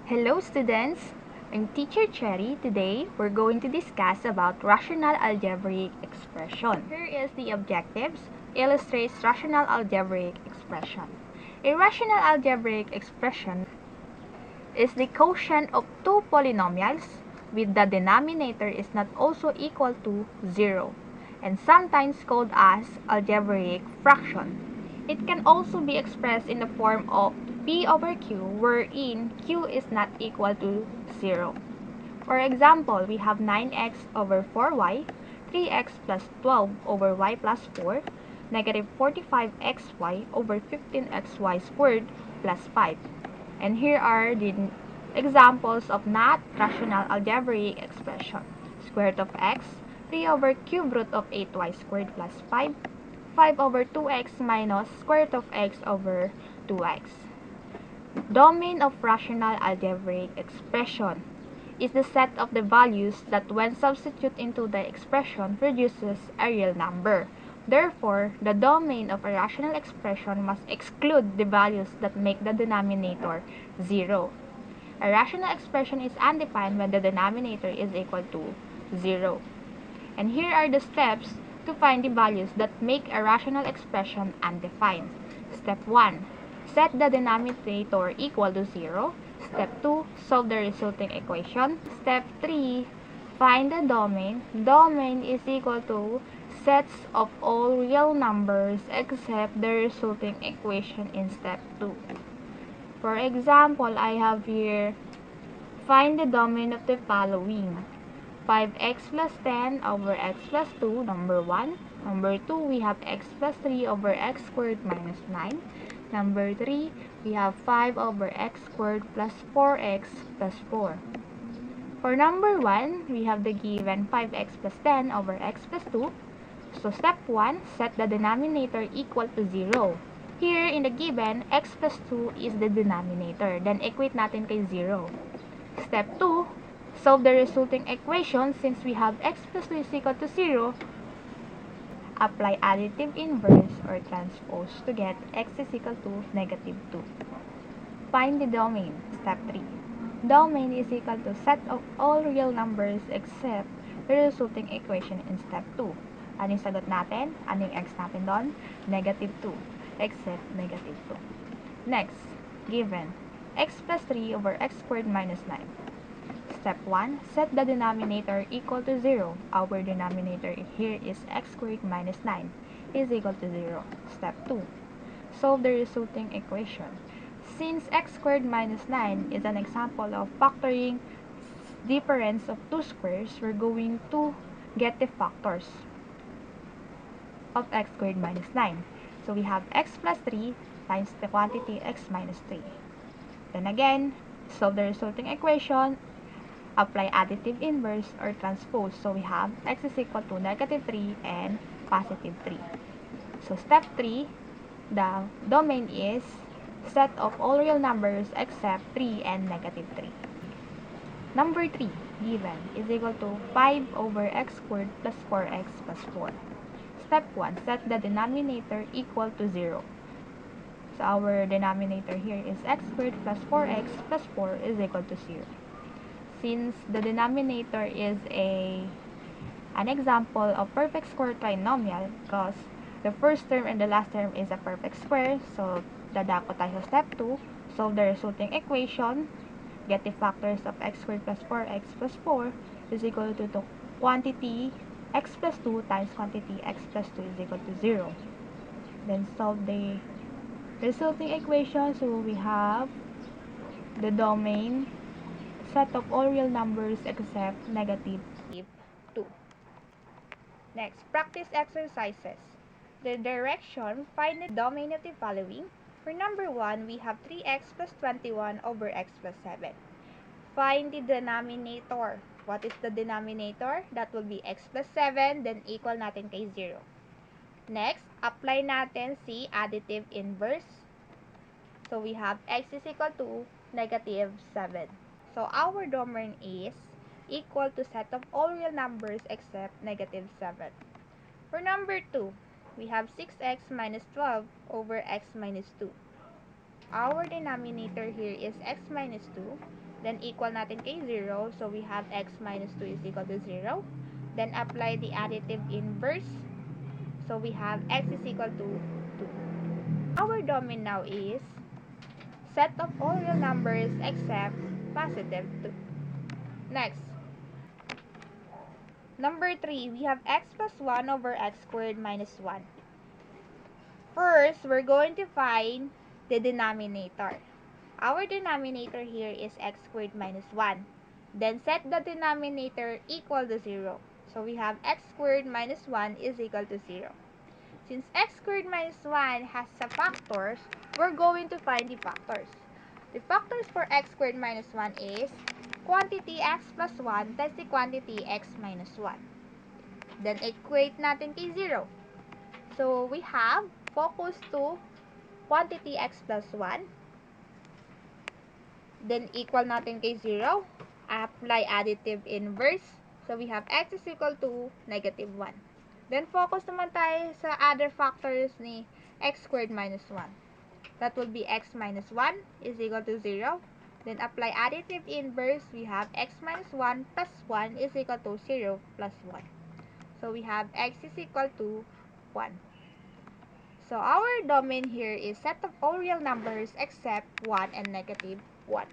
Hello students, I'm Teacher Cherry. Today, we're going to discuss about rational algebraic expression. Here is the objectives. Illustrates rational algebraic expression. A rational algebraic expression is the quotient of two polynomials with the denominator is not also equal to 0 and sometimes called as algebraic fraction. It can also be expressed in the form of p over q wherein q is not equal to 0. For example, we have 9x over 4y, 3x plus 12 over y plus 4, negative 45xy over 15xy squared plus 5. And here are the examples of not rational algebraic expression. Square root of x, 3 over cube root of 8y squared plus 5, 5 over 2x minus square root of x over 2x. Domain of rational algebraic expression is the set of the values that when substituted into the expression produces a real number. Therefore, the domain of a rational expression must exclude the values that make the denominator 0. A rational expression is undefined when the denominator is equal to 0. And here are the steps to find the values that make a rational expression undefined. Step 1. Set the denominator equal to 0. Step 2. Solve the resulting equation. Step 3. Find the domain. Domain is equal to sets of all real numbers except the resulting equation in step 2. For example, I have here, find the domain of the following. 5x plus 10 over x plus 2, number 1. Number 2, we have x plus 3 over x squared minus 9. Number 3, we have 5 over x squared plus 4x plus 4. For number 1, we have the given 5x plus 10 over x plus 2. So step 1, set the denominator equal to 0. Here, in the given, x plus 2 is the denominator. Then, equate natin kay 0. Step 2, solve the resulting equation. Since we have x plus 2 is equal to 0, apply additive inverse or transpose to get x is equal to negative 2. Find the domain. Step 3. Domain is equal to set of all real numbers except the resulting equation in step 2. Ano yung sagot natin? Ano yung x natin doon? Negative 2. Except negative 2. Next, given x plus 3 over x squared minus 9. Step 1, set the denominator equal to 0. Our denominator here is x squared minus 9 is equal to 0. Step 2, solve the resulting equation. Since x squared minus 9 is an example of factoring difference of two squares, we're going to get the factors of x squared minus 9. So we have x plus 3 times the quantity x minus 3. Then again, solve the resulting equation, apply additive inverse or transpose. So we have x is equal to negative 3 and positive 3. So step 3, the domain is set of all real numbers except 3 and negative 3. Number 3, given, is equal to 5 over x squared plus 4x plus 4. Step 1, set the denominator equal to 0. So our denominator here is x squared plus 4x plus 4 is equal to 0. Since the denominator is an example of perfect square trinomial because the first term and the last term is a perfect square, so dadako tayo sa step 2, solve the resulting equation, get the factors of x squared plus 4x plus 4 is equal to the quantity x plus 2 times quantity x plus 2 is equal to 0. Then solve the resulting equation. So we have the domain set of all real numbers except negative 2. Next, practice exercises. The direction, find the domain of the following. For number 1, we have 3x plus 21 over x plus 7. Find the denominator. What is the denominator? That will be x plus 7, then equal natin kay 0. Next, apply natin si additive inverse. So we have x is equal to negative 7. So our domain is equal to set of all real numbers except negative 7. For number 2, we have 6x minus 12 over x minus 2. Our denominator here is x minus 2. Then equal natin kay 0. So we have x minus 2 is equal to 0. Then apply the additive inverse. So we have x is equal to 2. Our domain now is set of all real numbers except positive 2. Next, number 3, we have x plus 1 over x squared minus 1. First, we're going to find the denominator. Our denominator here is x squared minus 1. Then set the denominator equal to 0. So we have x squared minus 1 is equal to 0. Since x squared minus 1 has some factors, we're going to find the factors. The factors for x squared minus 1 is quantity x plus 1 times the quantity x minus 1. Then equate natin kay 0. So we have focus to quantity x plus 1. Then equal natin kay 0. Apply additive inverse. So we have x is equal to negative 1. Then focus naman tayo sa other factors ni x squared minus 1. That will be x minus 1 is equal to 0. Then apply additive inverse. We have x minus 1 plus 1 is equal to 0 plus 1. So we have x is equal to 1. So our domain here is set of all real numbers except 1 and negative 1.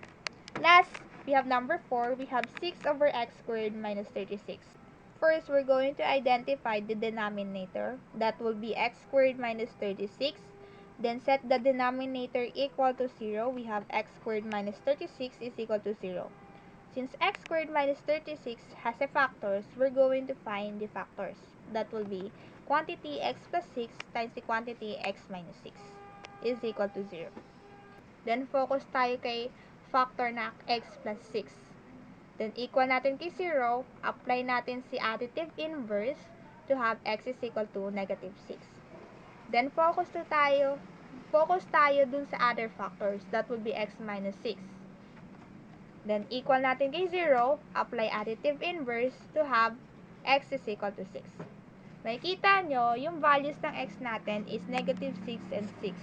Last, we have number 4. We have 6 over x squared minus 36. First, we're going to identify the denominator. That will be x squared minus 36. Then set the denominator equal to 0. We have x squared minus 36 is equal to 0. Since x squared minus 36 has a factors, we're going to find the factors. That will be quantity x plus 6 times the quantity x minus 6 is equal to 0. Then focus tayo kay factor na x plus 6. Then equal natin kay 0, apply natin si additive inverse to have x is equal to negative 6. Then focus tayo dun sa other factors. That would be x minus 6. Then equal natin kay 0, apply additive inverse to have x is equal to 6. Makikita nyo, yung values ng x natin is negative 6 and 6.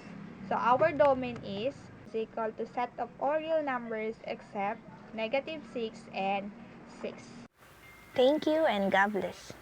So our domain is equal to set of all real numbers except negative 6 and 6. Thank you and God bless.